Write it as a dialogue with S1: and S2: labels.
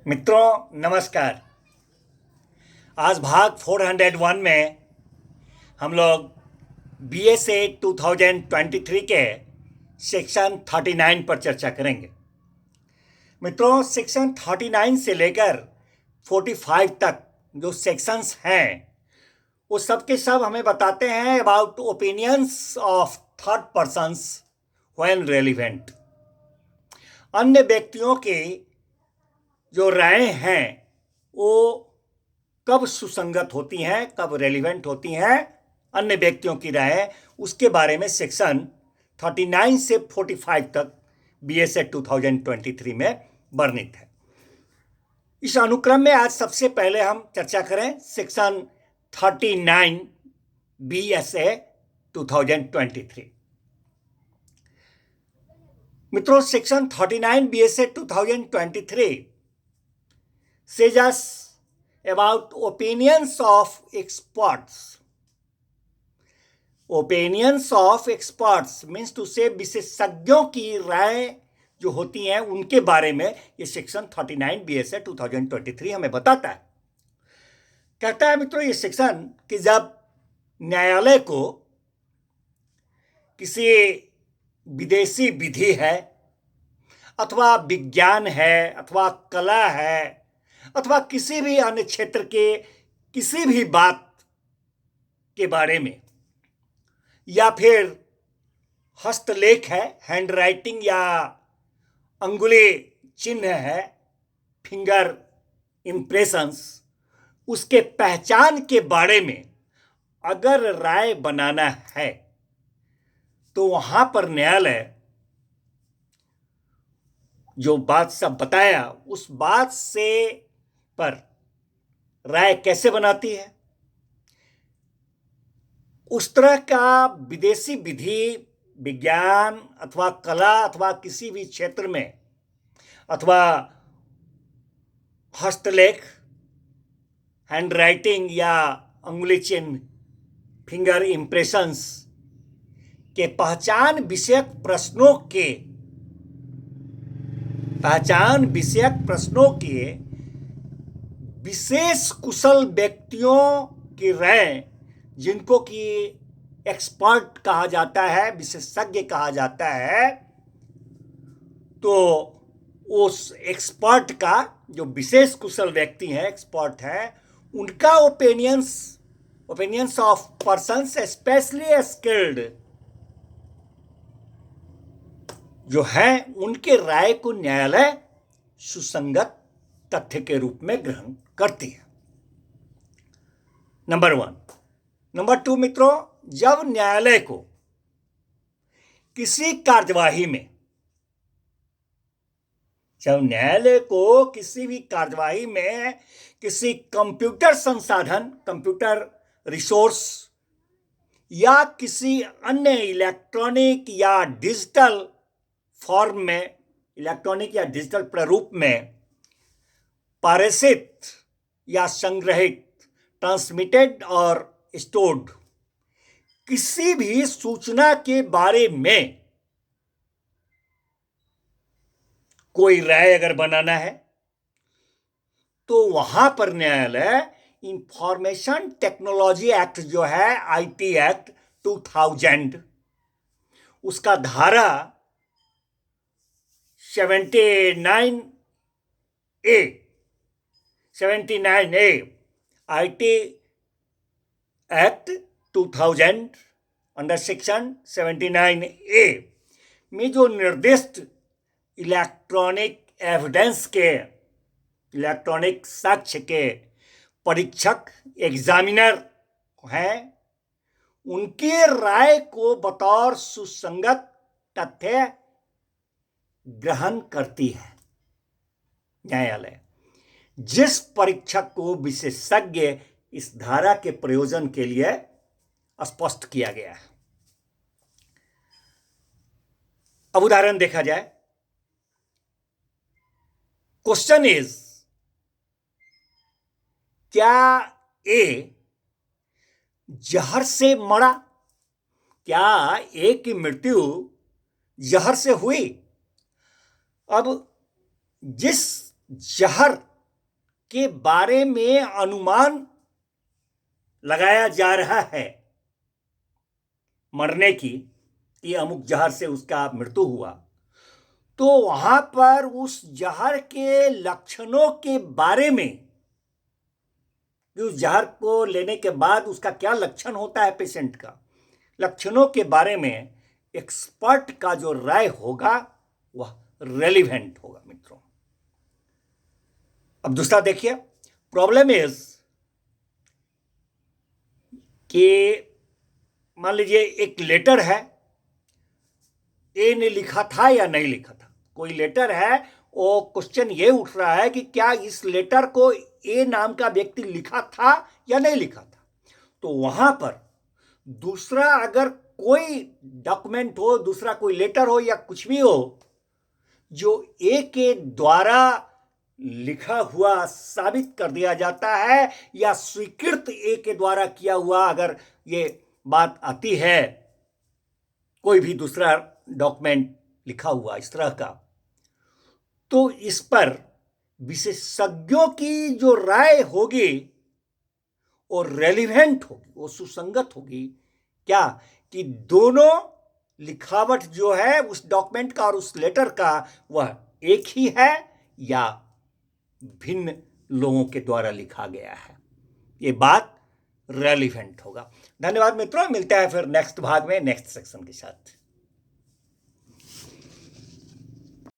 S1: मित्रों नमस्कार। आज भाग 401 में हम लोग BSA 2023 के सेक्शन 39 पर चर्चा करेंगे। मित्रों, सेक्शन 39 से लेकर 45 तक जो सेक्शंस हैं वो सब के सब हमें बताते हैं about opinions of third persons when relevant. अन्य व्यक्तियों की जो राय हैं वो कब सुसंगत होती हैं, कब रेलिवेंट होती हैं, अन्य व्यक्तियों की राय, उसके बारे में सेक्शन 39 से 45 तक BSA 2023 में वर्णित है। इस अनुक्रम में आज सबसे पहले हम चर्चा करें सेक्शन 39 BSA 2023। मित्रों, section 39 BSA 2023 says us about opinions of experts. Opinions of experts means to say विशेषज्ञों की राय जो होती हैं उनके बारे में ये सेक्शन 39 BSA 2023 हमें बताता है। कहता है मित्रों ये सेक्शन कि जब न्यायालय को किसी विदेशी विधि है अथवा विज्ञान है अथवा कला है अथवा किसी भी अन्य क्षेत्र के किसी भी बात के बारे में, या फिर हस्तलेख है, हैंडराइटिंग या अंगुली चिन्ह है, फिंगर इंप्रेशंस, उसके पहचान के बारे में अगर राय बनाना है तो वहां पर न्यायालय जो बात सब बताया उस बात से पर राय कैसे बनाती है, उस तरह का विदेशी विधि, विज्ञान अथवा कला अथवा किसी भी क्षेत्र में अथवा हस्तलेख, हैंडराइटिंग या अंगुली चिन्ह, फिंगर इंप्रेशंस के पहचान विषयक प्रश्नों के विशेष कुशल व्यक्तियों की राय, जिनको कि एक्सपर्ट कहा जाता है, विशेषज्ञ कहा जाता है, तो उस एक्सपर्ट का जो विशेष कुशल व्यक्ति है, एक्सपर्ट है, उनका opinions of persons specially skilled जो है, उनके राय को न्यायालय सुसंगत तथ्य के रूप में ग्रहण करती है। नंबर 1। नंबर 2 मित्रों, जब न्यायालय को किसी भी कार्यवाही में किसी कंप्यूटर संसाधन, कंप्यूटर रिसोर्स या किसी अन्य इलेक्ट्रॉनिक या डिजिटल फॉर्म में, इलेक्ट्रॉनिक या डिजिटल प्रारूप में पारित या संग्रहित, ट्रांसमिटेड और स्टोर्ड किसी भी सूचना के बारे में कोई राय अगर बनाना है तो वहां पर न्यायालय इंफॉर्मेशन टेक्नोलॉजी एक्ट जो है, IT एक्ट 2000, उसका धारा 79A IT act 2000 under section 79A में जो निर्दिष्ट इलेक्ट्रॉनिक एविडेंस के, इलेक्ट्रॉनिक साक्ष्य के परीक्षक, एग्जामिनर हैं, उनके राय को बतौर सुसंगत तथ्य ग्रहण करती है न्यायालय। जिस परीक्षक को विशेषज्ञ इस धारा के प्रयोजन के लिए स्पष्ट किया गया है। अब उदाहरण देखा जाए। क्वेश्चन इज, क्या ए जहर से मरा? क्या ए की मृत्यु जहर से हुई? अब जिस जहर के बारे में अनुमान लगाया जा रहा है मरने की, ये अमुक जहर से उसका मृत्यु हुआ, तो वहां पर उस जहर के लक्षणों के बारे में, कि उस जहर को लेने के बाद उसका क्या लक्षण होता है पेशेंट का, लक्षणों के बारे में एक्सपर्ट का जो राय होगा वह रेलिवेंट होगा मित्रों। अब दूसरा देखिए, प्रॉब्लम इज कि मान लीजिए एक लेटर है, ए ने लिखा था या नहीं लिखा था, कोई लेटर है, वो क्वेश्चन ये उठ रहा है कि क्या इस लेटर को ए नाम का व्यक्ति लिखा था या नहीं लिखा था। तो वहां पर दूसरा अगर कोई डॉक्यूमेंट हो, दूसरा कोई लेटर हो या कुछ भी हो जो ए के द्वारा लिखा हुआ साबित कर दिया जाता है या स्वीकृत ए के द्वारा किया हुआ, अगर ये बात आती है कोई भी दूसरा डॉक्यूमेंट लिखा हुआ इस तरह का, तो इस पर विशेषज्ञों की जो राय होगी वो रेलिवेंट होगी, वो सुसंगत होगी। क्या कि दोनों लिखावट जो है उस डॉक्यूमेंट का और उस लेटर का वह एक ही है या भिन्न लोगों के द्वारा लिखा गया है, ये बात रेलिवेंट होगा। धन्यवाद मित्रों, मिलते हैं फिर नेक्स्ट भाग में नेक्स्ट सेक्शन के साथ।